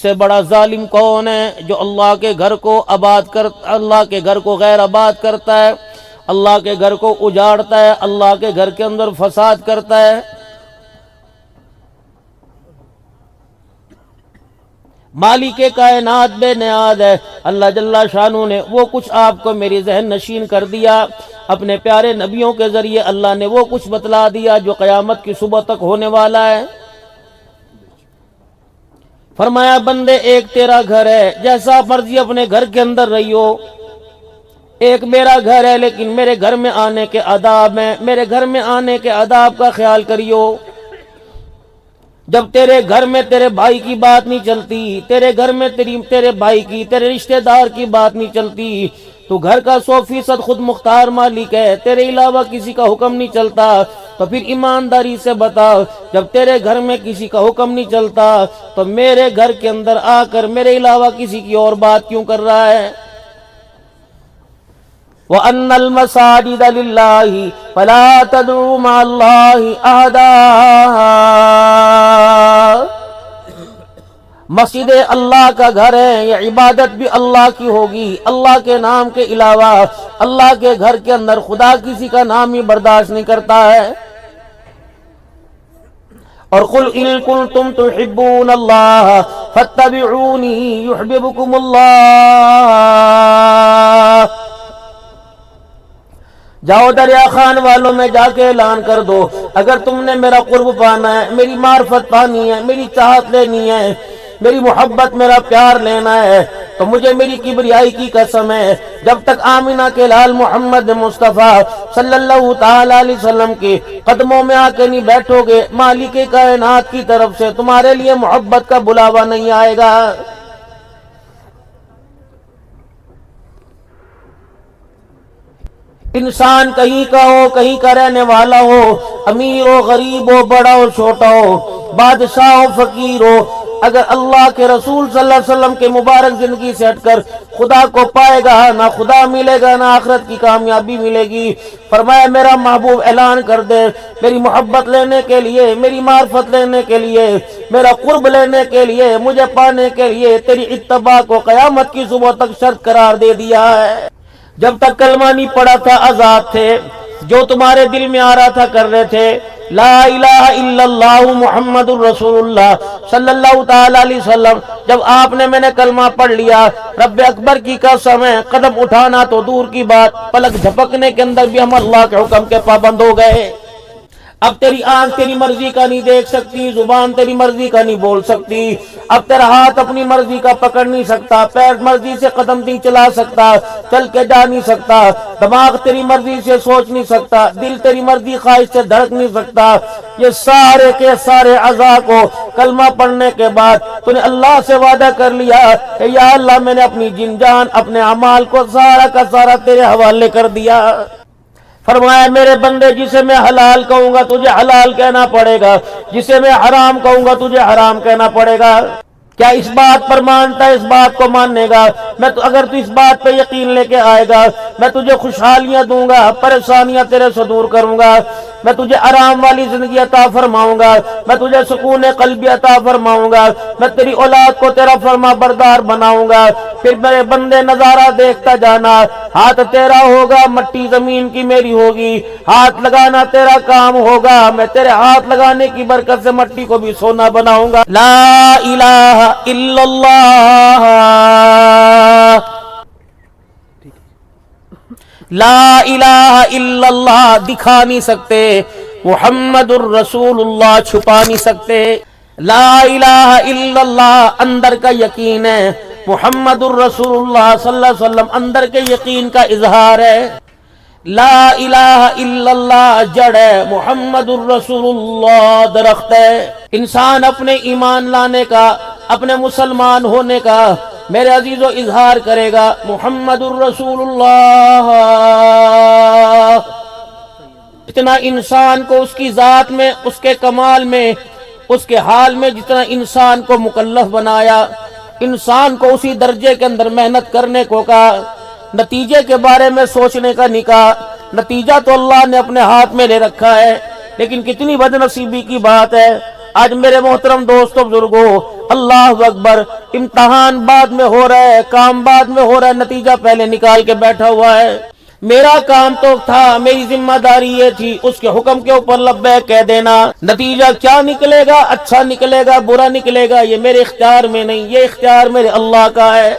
سے بڑا ظالم کون ہے جو اللہ کے گھر کو اللہ کے گھر کو غیر آباد کرتا ہے، اللہ کے گھر کو اجاڑتا ہے، اللہ کے گھر کے اندر فساد کرتا ہے۔ مالک کائنات بے نیاز ہے، اللہ جل شانہ نے وہ کچھ آپ کو میری ذہن نشین کر دیا، اپنے پیارے نبیوں کے ذریعے اللہ نے وہ کچھ بتلا دیا جو قیامت کی صبح تک ہونے والا ہے۔ فرمایا بندے ایک تیرا گھر ہے، جیسا مرضی اپنے گھر کے اندر رہیو، ایک میرا گھر ہے لیکن میرے گھر میں آنے کے آداب ہیں، میرے گھر میں آنے کے آداب کا خیال کریو۔ جب تیرے گھر میں تیرے بھائی کی بات نہیں چلتی، تیرے گھر میں تیرے بھائی کی، تیرے رشتہ دار کی بات نہیں چلتی، تو گھر کا 100% خود مختار مالک ہے، تیرے علاوہ کسی کا حکم نہیں چلتا، تو پھر ایمانداری سے بتا، جب تیرے گھر میں کسی کا حکم نہیں چلتا تو میرے گھر کے اندر آ کر میرے علاوہ کسی کی اور بات کیوں کر رہا ہے؟ وَأَنَّ الْمَسَاجِدَ لِلَّهِ فَلَا تَدْعُوا مَعَ اللَّهِ أَحَدًا۔ مسجد اللہ کا گھر ہے، یہ عبادت بھی اللہ کی ہوگی، اللہ کے نام کے علاوہ اللہ کے گھر کے اندر خدا کسی کا نام ہی برداشت نہیں کرتا ہے۔ اور قُلْ إِن كُنتُمْ تُحِبُّونَ اللَّهَ فَاتَّبِعُونِي يُحْبِبُكُمُ اللَّهُ۔ جاؤ دریا خان والوں میں جا کے اعلان کر دو، اگر تم نے میرا قرب پانا ہے، میری معرفت پانی ہے، میری چاہت لینی ہے، میری محبت میرا پیار لینا ہے، تو مجھے میری کبریائی کی قسم ہے، جب تک آمینہ کے لال محمد مصطفیٰ صلی اللہ تعالی علیہ وسلم کے قدموں میں آ کے نہیں بیٹھو گے، مالک کائنات کی طرف سے تمہارے لیے محبت کا بلاوا نہیں آئے گا۔ انسان کہیں کا ہو، کہیں کا رہنے والا ہو، امیر ہو، غریب ہو، بڑا ہو، چھوٹا ہو، بادشاہ ہو، فقیر ہو، اگر اللہ کے رسول صلی اللہ علیہ وسلم کے مبارک زندگی سے ہٹ کر خدا کو پائے گا، نہ خدا ملے گا، نہ آخرت کی کامیابی ملے گی۔ فرمایا میرا محبوب اعلان کر دے، میری محبت لینے کے لیے، میری معرفت لینے کے لیے، میرا قرب لینے کے لیے، مجھے پانے کے لیے تیری اتباع کو قیامت کی صبح تک شرط قرار دے دیا ہے۔ جب تک کلمہ نہیں پڑا تھا آزاد تھے، جو تمہارے دل میں آ رہا تھا کر رہے تھے، لا الہ الا اللہ محمد الرسول اللہ صلی اللہ تعالی علیہ وسلم۔ جب آپ نے میں نے کلمہ پڑھ لیا، رب اکبر کی قسم ہے، قدم اٹھانا تو دور کی بات، پلک جھپکنے کے اندر بھی ہم اللہ کے حکم کے پابند ہو گئے۔ اب تیری آنکھ تیری مرضی کا نہیں دیکھ سکتی، زبان تیری مرضی کا نہیں بول سکتی، اب تیرا ہاتھ اپنی مرضی کا پکڑ نہیں سکتا، پیر مرضی سے قدم نہیں چلا سکتا، چل کے جا نہیں سکتا، دماغ تیری مرضی سے سوچ نہیں سکتا، دل تیری مرضی خواہش سے دھڑک نہیں سکتا۔ یہ سارے کے سارے اعضاء کو کلمہ پڑھنے کے بعد تو نے اللہ سے وعدہ کر لیا کہ یا اللہ میں نے اپنی جن جان، اپنے اعمال کو سارا کا سارا تیرے حوالے کر دیا۔ فرمایا میرے بندے، جسے میں حلال کہوں گا تجھے حلال کہنا پڑے گا، جسے میں حرام کہوں گا تجھے حرام کہنا پڑے گا۔ کیا اس بات پر مانتا ہے؟ اس بات کو ماننے گا، میں تو اگر تو اس بات پہ یقین لے کے آئے گا، میں تجھے خوشحالیاں دوں گا، پریشانیاں تیرے سے دور کروں گا، میں تجھے آرام والی زندگی عطا فرماؤں گا، میں تجھے سکون قلبی عطا فرماؤں گا، میں تیری اولاد کو تیرا فرما بردار بناؤں گا۔ پھر میرے بندے نظارہ دیکھتا جانا، ہاتھ تیرا ہوگا، مٹی زمین کی میری ہوگی، ہاتھ لگانا تیرا کام ہوگا، میں تیرے ہاتھ لگانے کی برکت سے مٹی کو بھی سونا بناؤں گا۔ لا الہ الا اللہ، لا الہ الا اللہ دکھا نہیں سکتے، محمد الرسول اللہ چھپا نہیں سکتے۔ لا الہ الا اللہ اندر کا یقین ہے، محمد الرسول اللہ صلی اللہ علیہ وسلم اندر کے یقین کا اظہار ہے۔ لا الہ الا اللہ جڑ ہے، محمد الرسول اللہ درخت ہے۔ انسان اپنے ایمان لانے کا، اپنے مسلمان ہونے کا میرے عزیزو اظہار کرے گا، محمد الرسول اللہ۔ جتنا انسان کو اس کی ذات میں، اس کے کمال میں، اس کے حال میں جتنا انسان کو مکلف بنایا، انسان کو اسی درجے کے اندر محنت کرنے کو کہا، نتیجے کے بارے میں سوچنے کا نہیں کہا۔ نتیجہ تو اللہ نے اپنے ہاتھ میں لے رکھا ہے، لیکن کتنی بد نصیبی کی بات ہے، آج میرے محترم دوستوں بزرگوں، اللہ اکبر، امتحان بعد میں ہو رہا ہے، کام بعد میں ہو رہا ہے، نتیجہ پہلے نکال کے بیٹھا ہوا ہے۔ میرا کام تو تھا، میری ذمہ داری یہ تھی اس کے حکم کے اوپر لبیک کہہ دینا، نتیجہ کیا نکلے گا، اچھا نکلے گا برا نکلے گا، یہ میرے اختیار میں نہیں، یہ اختیار میرے اللہ کا ہے۔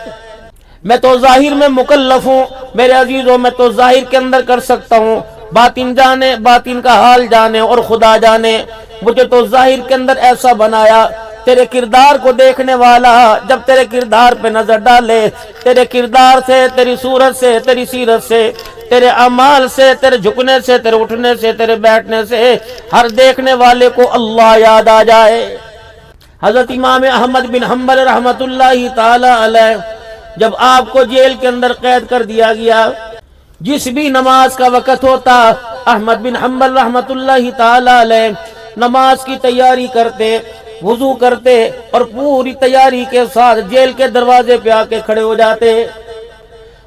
میں تو ظاہر میں مکلف ہوں میرے عزیزوں، میں تو ظاہر کے اندر کر سکتا ہوں، باطن جانے، باطن کا حال جانے اور خدا جانے۔ مجھے تو ظاہر کے اندر ایسا بنایا، تیرے کردار کو دیکھنے والا جب تیرے کردار پہ نظر ڈالے، تیرے کردار سے، تیری صورت سے، تیری سیرت سے، تیرے اعمال سے، تیرے جھکنے سے، تیرے اٹھنے سے، تیرے بیٹھنے سے، ہر دیکھنے والے کو اللہ یاد آ جائے۔ حضرت امام احمد بن حنبل رحمت اللہ تعالی علیہ جب آپ کو جیل کے اندر قید کر دیا گیا، جس بھی نماز کا وقت ہوتا احمد بن حنبل رحمت اللہ تعالی علیہ نماز کی تیاری کرتے، وضو کرتے اور پوری تیاری کے ساتھ جیل کے دروازے پہ آ کے کھڑے ہو جاتے۔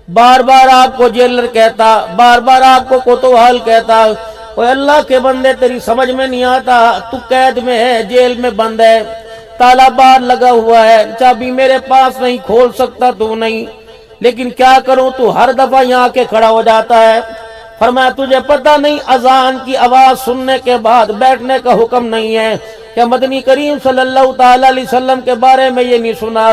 بار بار آپ کو جیلر کہتا، بار بار آپ کو کوتوہال کہتا، اوے اللہ کے بندے تیری سمجھ میں نہیں آتا، تو قید میں ہے، جیل میں بند ہے، تالا بار لگا ہوا ہے، چابی میرے پاس نہیں، کھول سکتا تو نہیں، لیکن کیا کروں، تو ہر دفعہ یہاں کے کھڑا ہو جاتا ہے۔ فرمایا تجھے پتہ نہیں اذان کی آواز سننے کے بعد بیٹھنے کا حکم نہیں ہے؟ کہ مدنی کریم صلی اللہ تعالی علیہ وسلم کے بارے میں یہ نہیں سنا؟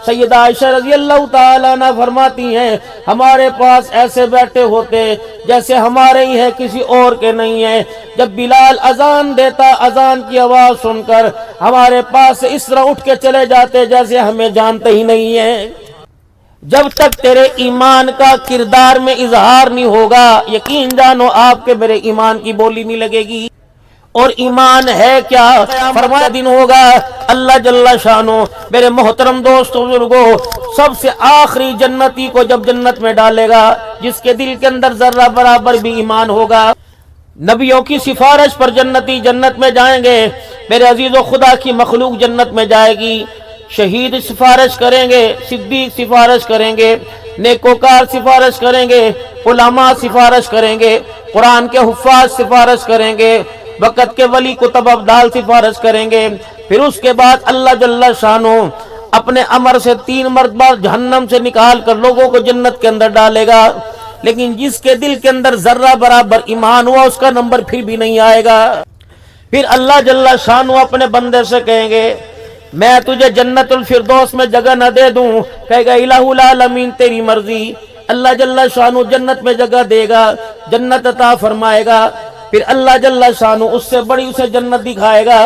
سیدہ عائشہ رضی اللہ تعالی عنہ فرماتی ہیں ہمارے پاس ایسے بیٹھے ہوتے جیسے ہمارے ہی ہیں، کسی اور کے نہیں ہیں۔ جب بلال اذان دیتا، اذان کی آواز سن کر ہمارے پاس سے اس طرح اٹھ کے چلے جاتے جیسے ہمیں جانتے ہی نہیں ہیں۔ جب تک تیرے ایمان کا کردار میں اظہار نہیں ہوگا، یقین جانو آپ کے میرے ایمان کی بولی نہیں لگے گی۔ اور ایمان ہے کیا؟ فرمایا دن ہوگا اللہ جل شانو میرے محترم دوستوں بزرگوں سب سے آخری جنتی کو جب جنت میں ڈالے گا جس کے دل کے اندر ذرہ برابر بھی ایمان ہوگا، نبیوں کی سفارش پر جنتی جنت میں جائیں گے، میرے عزیزو خدا کی مخلوق جنت میں جائے گی، شہید سفارش کریں گے، صدیق سفارش کریں گے، نیکوکار سفارش کریں گے، علماء سفارش کریں گے، قرآن کے حفاظ سفارش کریں گے، وقت کے ولی کتب ابدال سفارش کریں گے، پھر اس کے بعد اللہ جل شانو اپنے امر سے 3 مرتبہ جہنم سے نکال کر لوگوں کو جنت کے اندر ڈالے گا، لیکن جس کے دل کے اندر ذرہ برابر ایمان ہوا اس کا نمبر پھر بھی نہیں آئے گا۔ پھر اللہ جل شانو اپنے بندے سے کہیں گے میں تجھے جنت الفردوس میں جگہ نہ دے دوں؟ کہے گا الہ العالمین تیری مرضی۔ اللہ جل شانو جنت میں جگہ دے گا، جنت عطا فرمائے گا، پھر اللہ جل شانو اس سے بڑی اسے جنت دکھائے گا۔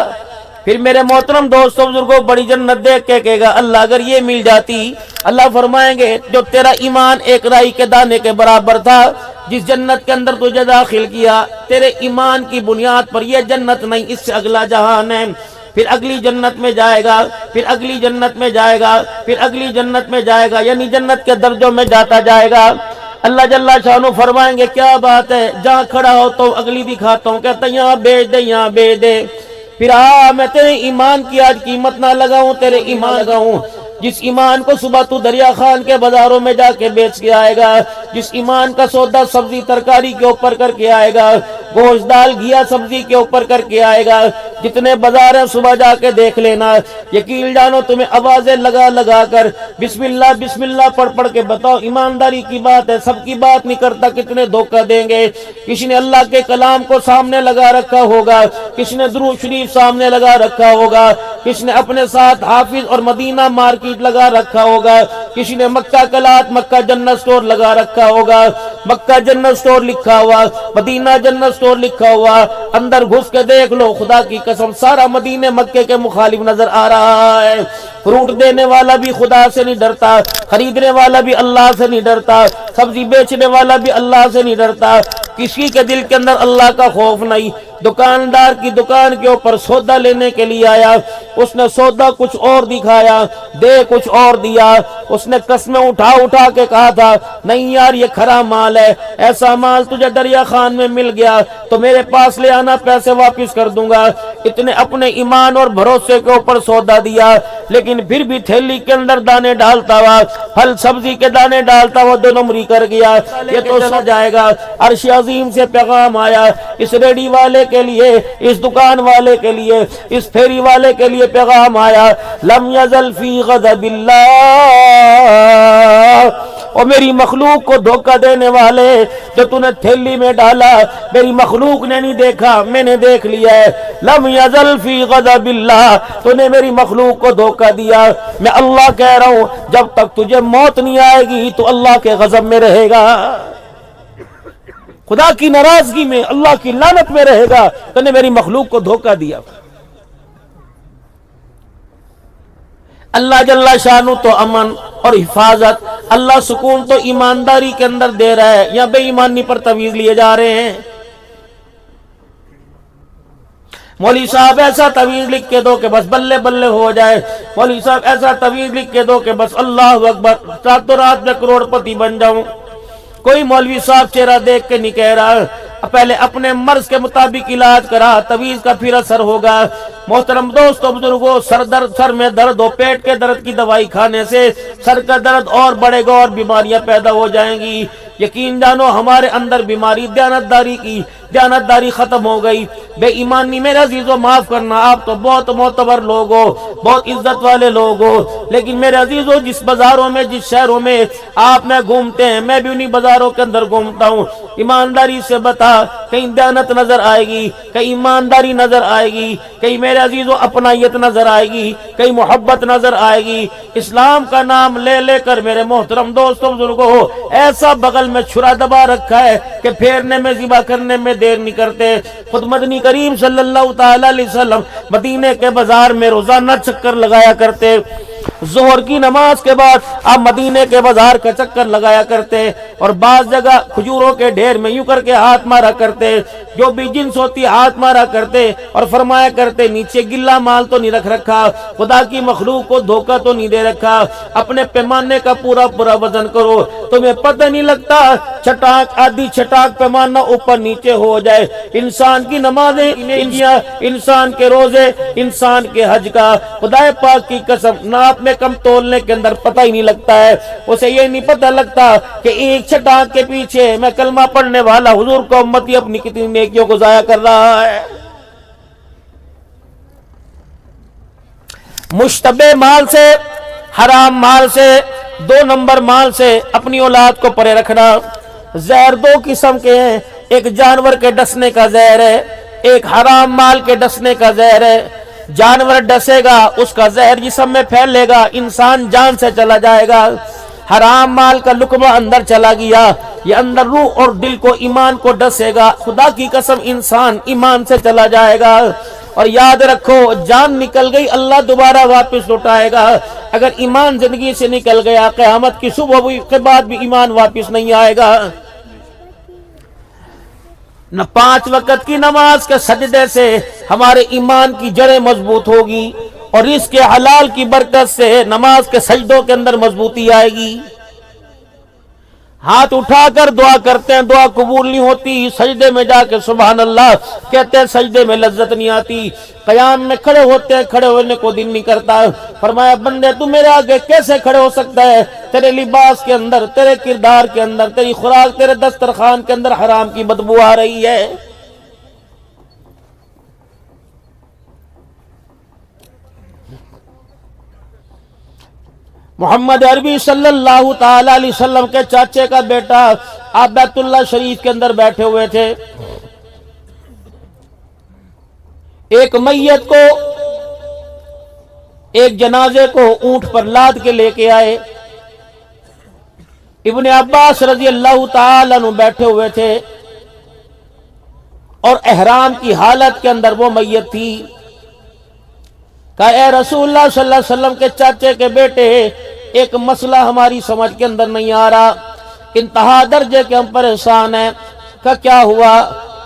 پھر میرے محترم دوستوں بزرگوں بڑی جنت دیکھ کے کہے گا اللہ اگر یہ مل جاتی، اللہ فرمائیں گے جو تیرا ایمان ایک رائی کے دانے کے برابر تھا، جس جنت کے اندر تجھے داخل کیا، تیرے ایمان کی بنیاد پر یہ جنت نہیں، اس سے اگلا جہان ہے۔ پھر اگلی جنت میں جائے گا، پھر اگلی جنت میں جائے گا، پھر اگلی جنت میں جائے گا، یعنی جنت کے درجوں میں جاتا جائے گا۔ اللہ جل شانو فرمائیں گے کیا بات ہے، جہاں کھڑا ہو تو اگلی دکھاتا ہوں، کہتا یہاں بیچ دے، یہاں بیچ دے۔ پھر میں تیرے ایمان کی آج قیمت نہ لگاؤں، تیرے ایمان لگاؤں جس ایمان کو صبح تو دریا خان کے بازاروں میں جا کے بیچ کے آئے گا، جس ایمان کا سودا سبزی ترکاری کے اوپر کر کے آئے گا، گوشت دال گھیا سبزی کے اوپر کر کے آئے گا، جتنے بازار ہیں صبح جا کے دیکھ لینا، یقین جانو تمہیں آوازیں لگا لگا کر بسم اللہ پڑھ پڑھ کے بتاؤ، ایمانداری کی بات ہے، سب کی بات نہیں کرتا، کتنے دھوکہ دیں گے۔ کسی نے اللہ کے کلام کو سامنے لگا رکھا ہوگا، کسی نے درود شریف سامنے لگا رکھا ہوگا، کسی نے اپنے ساتھ حافظ اور مدینہ مارکیٹ لگا رکھا ہوگا، کسی نے مکہ کلات مکہ جنت سٹور لگا رکھا ہوگا، مکہ جنت سٹور لکھا ہوا، مدینہ جنت سٹور لکھا ہوا، اندر گھس کے دیکھ لو خدا کی قسم سارا مدینے مکے کے مخالف نظر آ رہا ہے۔ فروٹ دینے والا بھی خدا سے نہیں ڈرتا، خریدنے والا بھی اللہ سے نہیں ڈرتا، سبزی بیچنے والا بھی اللہ سے نہیں ڈرتا، کسی کے دل کے اندر اللہ کا خوف نہیں۔ دکاندار کی دکان کے اوپر سودا لینے کے لیے آیا، اس نے سودا کچھ اور دکھایا، دے کچھ اور دیا، اس نے قسمیں اٹھا اٹھا کے کہا تھا نہیں یار یہ کھرا مال ہے، ایسا مال تجھے دریا خان میں مل گیا تو میرے پاس لے آنا، پیسے واپس کر دوں گا۔ اتنے اپنے ایمان اور بھروسے کے اوپر سودا دیا، لیکن پھر بھی تھیلی کے اندر دانے ڈالتا ہوا، پھل سبزی کے دانے ڈالتا ہوا، 2 نمبری کر گیا، یہ تو سو جائے گا۔ عرش عظیم سے پیغام آیا اس ریڈی والے کے لیے، اس دکان والے کے لیے، اس پھیری والے کے لیے پیغام آیا، لم یزل فی غضب اللہ، اور میری مخلوق کو دھوکہ دینے والے، جو تو نے تھیلی میں ڈالا میری مخلوق نے نہیں دیکھا، میں نے دیکھ لیا ہے، لم یزل فی غضب اللہ، تو نے میری مخلوق کو دھوکہ دیا۔ میں اللہ کہہ رہا ہوں جب تک تجھے موت نہیں آئے گی تو اللہ کے غضب میں رہے گا، خدا کی ناراضگی میں، اللہ کی لعنت میں رہے گا، تو نے میری مخلوق کو دھوکہ دیا۔ اللہ جل شانہ تو امن اور حفاظت، اللہ سکون تو ایمانداری کے اندر دے رہا ہے یا بے ایمانی پر تویز لیے جا رہے ہیں؟ مولوی صاحب ایسا تویز لکھ کے دو کہ بس بلے بلے ہو جائے، مولوی صاحب ایسا تویز لکھ کے دو کہ بس اللہ اکبر راتوں رات میں کروڑ پتی بن جاؤں۔ کوئی مولوی صاحب چہرہ دیکھ کے نہیں کہہ رہا، پہلے اپنے مرض کے مطابق علاج کرا، تویز کا پھر اثر ہوگا۔ محترم دوستو بزرگوں، سر میں درد ہو، پیٹ کے درد کی دوائی کھانے سے سر کا درد اور بڑھے گا اور بیماریاں پیدا ہو جائیں گی۔ یقین جانو ہمارے اندر بیماری دیانتداری کی، دیانتداری ختم ہو گئی، بے ایمانی۔ میرے عزیزو معاف کرنا، آپ تو بہت معتبر لوگ ہو، بہت عزت والے لوگ ہو، لیکن میرے عزیزو جس بازاروں میں، جس شہروں میں آپ میں گھومتے ہیں، میں بھی انہی بازاروں کے اندر گھومتا ہوں، ایمانداری سے بتا کہیں دیانت نظر آئے گی، کہیں ایمانداری نظر آئے گی، کہیں میرے عزیزو اپنائیت نظر آئے گی، کہیں محبت نظر آئے گی؟ اسلام کا نام لے لے کر میرے محترم دوستوں بزرگوں ہو ایسا بغل میں چھرا دبا رکھا ہے کہ پھیرنے میں، ذبح کرنے میں دیر نہیں کرتے۔ خود مدنی کریم صلی اللہ تعالی علیہ وسلم مدینے کے بازار میں روزانہ چکر لگایا کرتے، ظہر کی نماز کے بعد آپ مدینے کے بازار کا چکر لگایا کرتے، اور بعض جگہ کھجوروں کے ڈھیر میں یوں کر کے ہاتھ مارا کرتے، جو بھی جنس ہوتی ہاتھ مارا کرتے، اور فرمایا کرتے نیچے گلا مال تو نہیں رکھ رکھا، خدا کی مخلوق کو دھوکہ تو نہیں دے رکھا، اپنے پیمانے کا پورا پورا وزن کرو، تمہیں پتہ نہیں لگتا چھٹاک آدھی چھٹاک پیمانہ اوپر نیچے ہو جائے۔ انسان کی نمازیں، انسان کے روزے، انسان کے حج کا خدا پاک کی قسم ناپ میں کم تولنے کے اندر پتہ ہی نہیں لگتا ہے، اسے یہ نہیں پتہ لگتا کہ ایک چھٹاک کے پیچھے میں کلمہ پڑھنے والا حضور کو امتی اپنی کتنی نیکیوں کو ضائع کر رہا ہے۔ مشتبہ مال سے، حرام مال سے، 2 نمبر مال سے اپنی اولاد کو پرے رکھنا۔ زہر 2 قسم کے ہیں، ایک جانور کے ڈسنے کا زہر ہے، ایک حرام مال کے ڈسنے کا زہر ہے۔ جانور ڈسے گا، اس کا زہر جسم میں پھیلے گا، انسان جان سے چلا جائے گا۔ حرام مال کا لقمہ اندر چلا گیا، یہ اندر روح اور دل کو، ایمان کو ڈسے گا، خدا کی قسم انسان ایمان سے چلا جائے گا۔ اور یاد رکھو جان نکل گئی اللہ دوبارہ واپس لوٹائے گا، اگر ایمان زندگی سے نکل گیا قیامت کی صبح کے بعد بھی ایمان واپس نہیں آئے گا۔ نہ 5 وقت کی نماز کے سجدے سے ہمارے ایمان کی جڑیں مضبوط ہوگی، اور رزق حلال کی برکت سے نماز کے سجدوں کے اندر مضبوطی آئے گی۔ ہاتھ اٹھا کر دعا کرتے ہیں، دعا قبول نہیں ہوتی، سجدے میں جا کے سبحان اللہ کہتے ہیں، سجدے میں لذت نہیں آتی۔ قیام میں کھڑے ہوتے ہیں، کھڑے ہونے کو دل نہیں کرتا۔ فرمایا بندے تو میرے آگے کیسے کھڑے ہو سکتا ہے؟ تیرے لباس کے اندر، تیرے کردار کے اندر، تیری خوراک، تیرے دسترخوان کے اندر حرام کی بدبو آ رہی ہے۔ محمد عربی صلی اللہ تعالی علیہ وسلم کے چاچے کا بیٹا آپ بیت اللہ شریف کے اندر بیٹھے ہوئے تھے، ایک میت کو، ایک جنازے کو اونٹ پر لاد کے لے کے آئے۔ ابن عباس رضی اللہ تعالی عنہ بیٹھے ہوئے تھے، اور احرام کی حالت کے اندر وہ میت تھی۔ کہا اے رسول اللہ صلی اللہ علیہ وسلم کے چاچے کے بیٹے، ایک مسئلہ ہماری سمجھ کے اندر نہیں آ رہا، انتہا درجے کے ہم پریشان ہیں۔ کہا کیا ہوا؟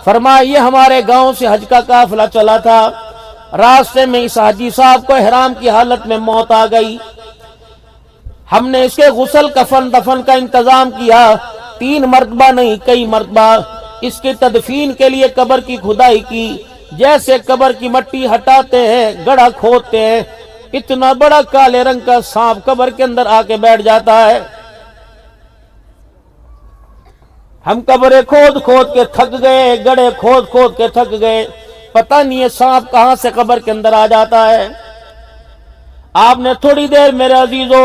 فرمایا یہ ہمارے گاؤں سے حج کا قافلہ چلا تھا، راستے میں اس حاجی صاحب کو احرام کی حالت میں موت آ گئی، ہم نے اس کے غسل کفن دفن کا انتظام کیا، 3 مرتبہ نہیں کئی مرتبہ، اس کی تدفین کے لیے قبر کی کھدائی کی، جیسے قبر کی مٹی ہٹاتے ہیں، گڑھا کھودتے ہیں، اتنا بڑا کالے رنگ کا سانپ قبر کے اندر آ کے بیٹھ جاتا ہے۔ ہم قبریں کھود کھود کے تھک گئے، گڑھے کھود کھود کے تھک گئے، پتہ نہیں ہے سانپ کہاں سے قبر کے اندر آ جاتا ہے۔ آپ نے تھوڑی دیر میرے عزیزو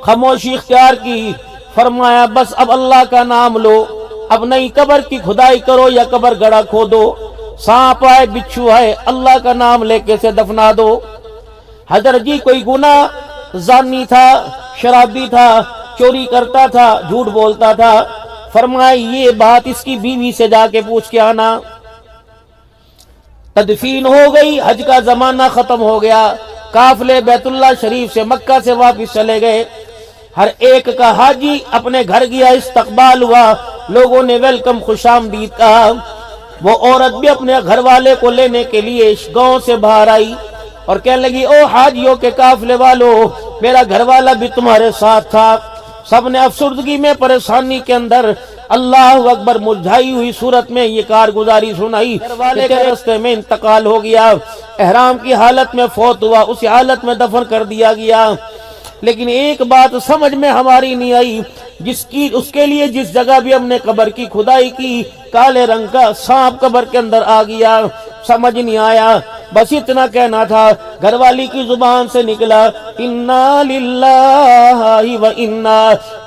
خاموشی اختیار کی، فرمایا بس اب اللہ کا نام لو، اب نئی قبر کی کھدائی کرو یا قبر گڑھا کھودو، سانپ آئے بچھو آئے اللہ کا نام لے کے سے دفنا دو۔ حضرت جی کوئی گناہ زانی تھا، شرابی تھا، چوری کرتا تھا، جھوٹ بولتا تھا، فرمایا یہ بات اس کی بیوی سے جا کے پوچھ کے آنا۔ تدفین ہو گئی، حج کا زمانہ ختم ہو گیا، قافلے بیت اللہ شریف سے مکہ سے واپس چلے گئے، ہر ایک کا حاجی اپنے گھر گیا، استقبال ہوا، لوگوں نے ویلکم خوش آمدید کہا۔ وہ عورت بھی اپنے گھر والے کو لینے کے لیے گاؤں سے باہر آئی اور کہنے لگی او حاجیوں کے قافلے والو، میرا گھر والا بھی تمہارے ساتھ تھا۔ سب نے افسردگی میں پریشانی کے اندر اللہ اکبر مرجھائی ہوئی صورت میں یہ کارگزاری سنائی، گھر والے کے راستے میں انتقال ہو گیا، احرام کی حالت میں فوت ہوا، اسی حالت میں دفن کر دیا گیا۔ لیکن ایک بات سمجھ میں ہماری نہیں آئی، اس کے لیے جس جگہ بھی ہم نے قبر کی کھدائی کی، کالے رنگ کا سانپ قبر کے اندر آ گیا، سمجھ نہیں آیا، بس اتنا کہنا تھا، گھر والی کی زبان سے نکلا انا للہ و انا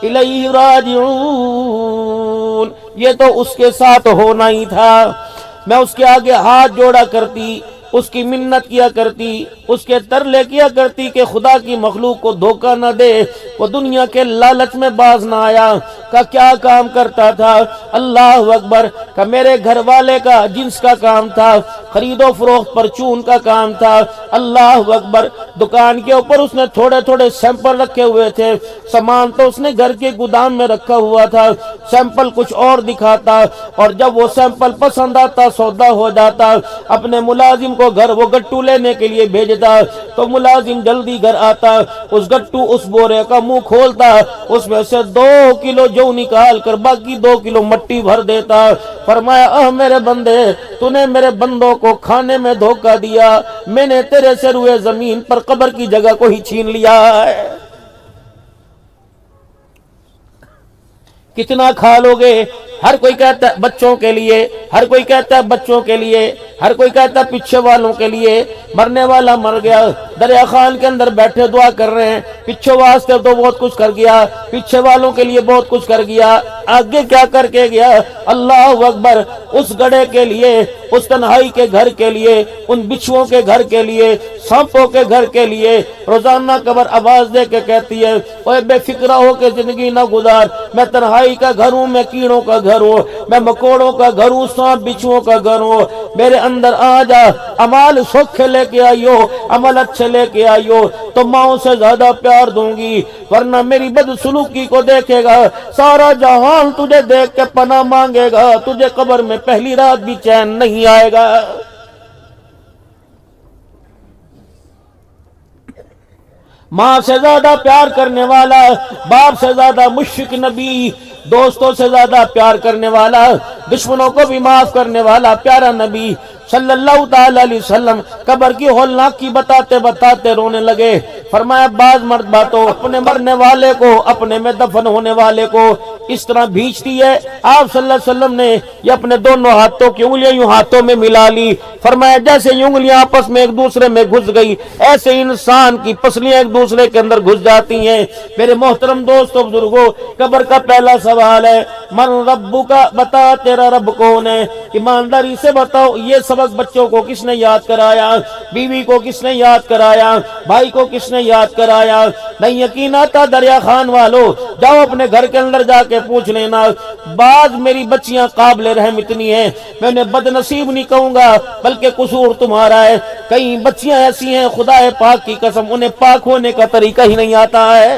الیہ راجعون، یہ تو اس کے ساتھ ہونا ہی تھا، میں اس کے آگے ہاتھ جوڑا کرتی، اس کی منت کیا کرتی، اس کے ترلے کیا کرتی کہ خدا کی مخلوق کو دھوکہ نہ دے، وہ دنیا کے لالچ میں باز نہ آیا۔ کا کیا کام کرتا تھا؟ اللہ اکبر، کہ میرے گھر والے کا جنس کا کام تھا، خرید و فروخت پرچون کا کام تھا، اللہ اکبر، دکان کے اوپر اس نے تھوڑے تھوڑے سیمپل رکھے ہوئے تھے، سامان تو اس نے گھر کے گودام میں رکھا ہوا تھا، سیمپل کچھ اور دکھاتا، اور جب وہ سیمپل پسند آتا سودا ہو جاتا، اپنے ملازم کو گھر وہ گٹو لینے کے لیے بھیجتا، تو ملازم جلدی گھر آتا، اس گٹو اس بورے کا منہ کھولتا، اس میں سے 2 کلو جو نکال کر باقی 2 کلو مٹی بھر دیتا۔ فرمایا میرے بندے، تو نے میرے بندوں کو کھانے میں دھوکہ دیا، میں نے تیرے سے روئے زمین پر قبر کی جگہ کو ہی چھین لیا ہے۔ کتنا کھا لو گے؟ ہر کوئی کہتا ہے بچوں کے لیے، ہر کوئی کہتا ہے بچوں کے لیے، ہر کوئی کہتا ہے پیچھے والوں کے لیے، مرنے والا مر گیا، دریا خان کے اندر بیٹھے دعا کر رہے ہیں، پیچھے واسطے تو بہت کچھ کر گیا، پیچھے والوں کے لیے بہت کچھ کر گیا، آگے کیا کر کے گیا؟ اللہ اکبر، اس گڑھے کے لیے، اس تنہائی کے گھر کے لیے، ان بچھوؤں کے گھر کے لیے، سانپوں کے گھر کے لیے، روزانہ قبر آواز دے کے کہتی ہے اوے بے فکرہ ہو کے زندگی نہ گزار، میں تنہائی کا گھر ہوں، میں کیڑوں کا گھر ہوں، میں مکوڑوں کا گھر ہوں، سانپ بچھوؤں کا گھر ہوں، میرے اندر آ جا، عمال سوکھے لے کے آئیو، عمل اچھے لے کے آئیو، تو ماؤں سے زیادہ پیار دوں گی، ورنہ میری بدسلوکی کو دیکھے گا سارا جہان تجھے دیکھ کے پناہ مانگے گا، تجھے قبر میں پہلی رات بھی چین نہیں آئے گا۔ ماں سے زیادہ پیار کرنے والا، باپ سے زیادہ مشفق نبی، دوستوں سے زیادہ پیار کرنے والا، دشمنوں کو بھی معاف کرنے والا پیارا نبی صلی اللہ تعالی علیہ وسلم قبر کی ہولناکی بتاتے بتاتے رونے لگے۔ فرمایا بعض مرد باتوں اپنے مرنے والے کو، اپنے میں دفن ہونے والے کو اس طرح بھیجتی ہے۔ آپ صلی اللہ علیہ وسلم نے یہ اپنے دونوں ہاتھوں کی انگلیاں یوں ہاتھوں میں ملا لی، فرمایا جیسے یہ انگلیاں آپس میں ایک دوسرے میں گھس گئی، ایسے انسان کی پسلیاں ایک دوسرے کے اندر گھس جاتی ہیں۔ میرے محترم دوستوں بزرگوں، قبر کا پہلا سوال ہے من ربک، بتا تیرا رب کون ہے؟ ایمانداری سے بتاؤ، یہ سبق بچوں کو کس نے یاد کرایا؟ بیوی کو کس نے یاد کرایا؟ بھائی کو کس نے یاد کرایا؟ نہیں یقین آتا دریا خان والو، جاؤ اپنے گھر کے اندر جا کے پوچھ لینا، بعض میری بچیاں قابل رحم اتنی ہیں، میں انہیں بد نصیب نہیں کہوں گا بلکہ قصور تمہارا ہے۔ کئی بچیاں ایسی ہیں خدا پاک کی قسم انہیں پاک ہونے کا طریقہ ہی نہیں آتا ہے۔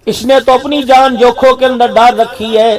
اس نے تو اپنی جان جوکھوں کے اندر ڈال رکھی ہے،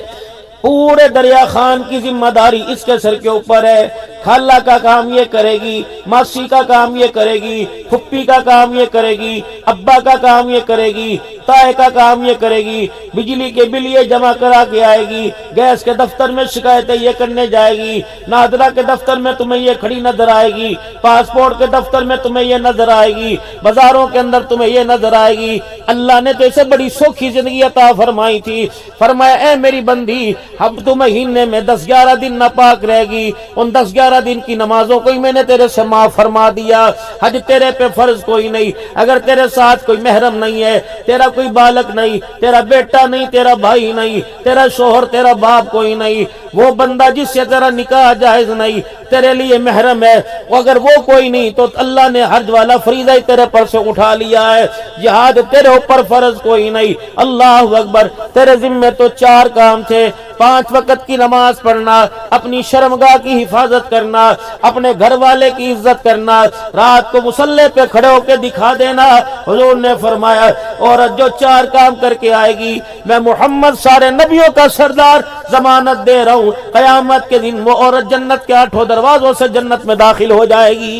پورے دریا خان کی ذمہ داری اس کے سر کے اوپر ہے۔ خالہ کا کام یہ کرے گی، ماسی کا کام یہ کرے گی، پھپھی کا کام یہ کرے گی، ابا کا کام یہ کرے گی، تائے کا کام یہ کرے گی، بجلی کے بل یہ جمع کرا کے آئے گی، گیس کے دفتر میں شکایتیں یہ کرنے جائے گی، نادرا کے دفتر میں تمہیں یہ کھڑی نظر آئے گی، پاسپورٹ کے دفتر میں تمہیں یہ نظر آئے گی، بازاروں کے اندر تمہیں یہ نظر آئے گی۔ اللہ نے تو اسے بڑی سوکھی زندگی عطا فرمائی تھی، فرمایا اے میری بندی، اب تو مہینے میں 10-11 دن ناپاک رہے گی، ان 10-11 دن کی نمازوں کو ہی میں نے تیرے سے معاف فرما دیا، حج تیرے پہ فرض کوئی نہیں، اگر تیرے ساتھ کوئی محرم نہیں ہے، تیرا کوئی بالغ نہیں، تیرا بیٹا نہیں، تیرا بھائی نہیں، تیرا شوہر، تیرا باپ کوئی نہیں، وہ بندہ جس سے تیرا نکاح جائز نہیں، تیرے لیے محرم ہے، اگر وہ کوئی نہیں تو اللہ نے حج والا فریضہ ہی تیرے پر سے اٹھا لیا ہے، جہاد تیرے اوپر فرض کوئی نہیں۔ اللہ اکبر، تیرے ذمہ تو 4 کام تھے، 5 وقت کی نماز پڑھنا، اپنی شرمگاہ کی حفاظت کرنا، اپنے گھر والے کی عزت کرنا، رات کو مصلی پہ کھڑے ہو کے دکھا دینا۔ حضور نے فرمایا عورت جو 4 کام کر کے آئے گی، میں محمد سارے نبیوں کا سردار ضمانت دے رہا ہوں، قیامت کے دن وہ عورت جنت کے 8 دروازوں سے جنت میں داخل ہو جائے گی۔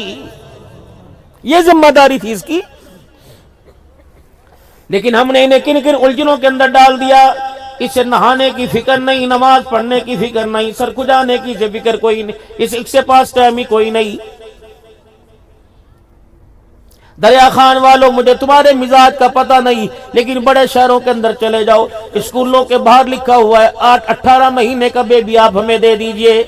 یہ ذمہ داری تھی اس کی، لیکن ہم نے انہیں کن کن الجھنوں کے اندر ڈال دیا۔ اسے نہانے کی فکر نہیں، نماز پڑھنے کی فکر نہیں، سر کھجانے کی فکر کوئی نہیں، اس کے پاس ٹائم ہی کوئی نہیں۔ دریا خان والوں، مجھے تمہارے مزاج کا پتہ نہیں، لیکن بڑے شہروں کے اندر چلے جاؤ، اسکولوں کے باہر لکھا ہوا ہے 18 مہینے کا بیبی آپ ہمیں دے دیجئے،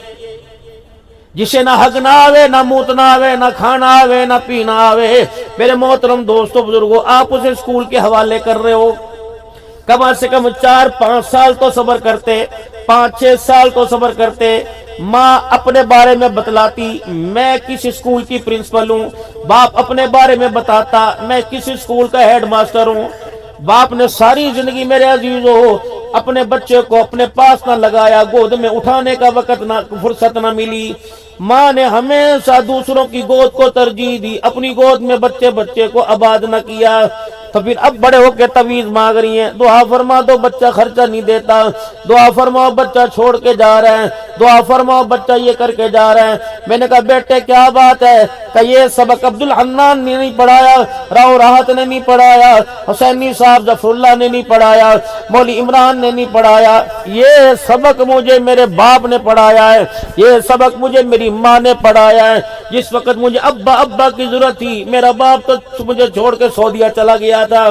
جسے نہ حق نہ آوے، نہ موت نہ آوے، نہ کھانا آوے، نہ پینا آوے۔ میرے محترم دوستو بزرگو، آپ اسے اسکول کے حوالے کر رہے ہو، کم سے کم 4-5 سال تو صبر کرتے، 5-6 سال تو صبر کرتے۔ ماں اپنے بارے میں بتلاتی، میں کس اسکول کی پرنسپل ہوں، باپ اپنے بارے میں بتاتا، میں کس اسکول کا ہیڈ ماسٹر ہوں۔ باپ نے ساری زندگی میرے عزیزو اپنے بچے کو اپنے پاس نہ لگایا، گود میں اٹھانے کا وقت نہ، فرصت نہ ملی۔ ماں نے ہمیشہ دوسروں کی گود کو ترجیح دی، اپنی گود میں بچے کو آباد نہ کیا۔ تو پھر اب بڑے ہو کے تویز مانگ رہی ہیں، دعا فرما دو بچہ خرچہ نہیں دیتا، دعا فرماؤ بچہ چھوڑ کے جا رہے ہیں، دعا فرماؤ بچہ یہ کر کے جا رہے ہیں۔ میں نے کہا بیٹے کیا بات ہے؟ کہ یہ سبق عبدالحنان نے نہیں پڑھایا، راؤ راحت نے نہیں پڑھایا، حسینی صاحب ظفر اللہ نے نہیں پڑھایا، مولوی عمران نے نہیں پڑھایا، یہ سبق مجھے میرے باپ نے پڑھایا ہے، یہ سبق مجھے میری ماں نے پڑھایا ہے۔ جس وقت مجھے ابا کی ضرورت تھی، میرا باپ تو مجھے چھوڑ کے سعودیہ چلا گیا تھا۔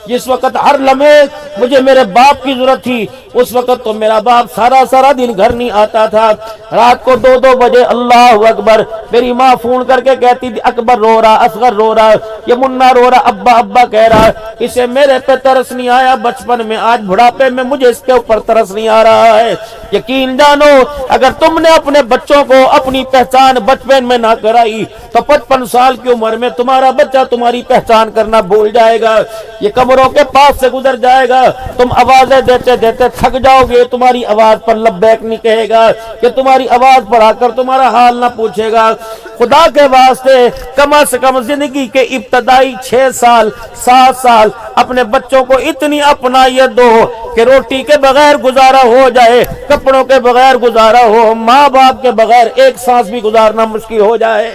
جس وقت ہر لمحے مجھے میرے باپ کی ضرورت تھی، اس وقت تو میرا باپ سارا دن گھر نہیں آتا تھا۔ رات کو 2 بجے اللہ اکبر میری ماں فون کر کے کہتی تھی اکبر رو رہا، اصغر رو رہا، یہ منا رو رہا، ابا کہہ رہا۔ اسے میرے پہ ترس نہیں آیا بچپن میں، آج بڑھاپے میں مجھے اس کے اوپر ترس نہیں آ رہا ہے۔ یقین جانو اگر تم نے اپنے بچوں کو اپنی پہچان بچپن میں نہ کرائی تو 55 سال کی عمر میں تمہارا بچہ تمہاری پہچان کرنا بھول جائے گا، یہ کمروں کے پاس سے گزر جائے گا، تم آوازیں دیتے دیتے تھک جاؤ گے، تمہاری آواز پر لبیک نہیں کہے گا، کہ تمہاری آواز پر آ کر تمہارا حال نہ پوچھے گا۔ خدا کے واسطے کم سے کم زندگی کے ابتدائی 6 سال 7 سال اپنے بچوں کو اتنی اپنائیت دو کہ روٹی کے بغیر گزارا ہو جائے، کپڑوں کے بغیر گزارا ہو، ماں باپ کے بغیر ایک سانس بھی گزارنا مشکل ہو جائے۔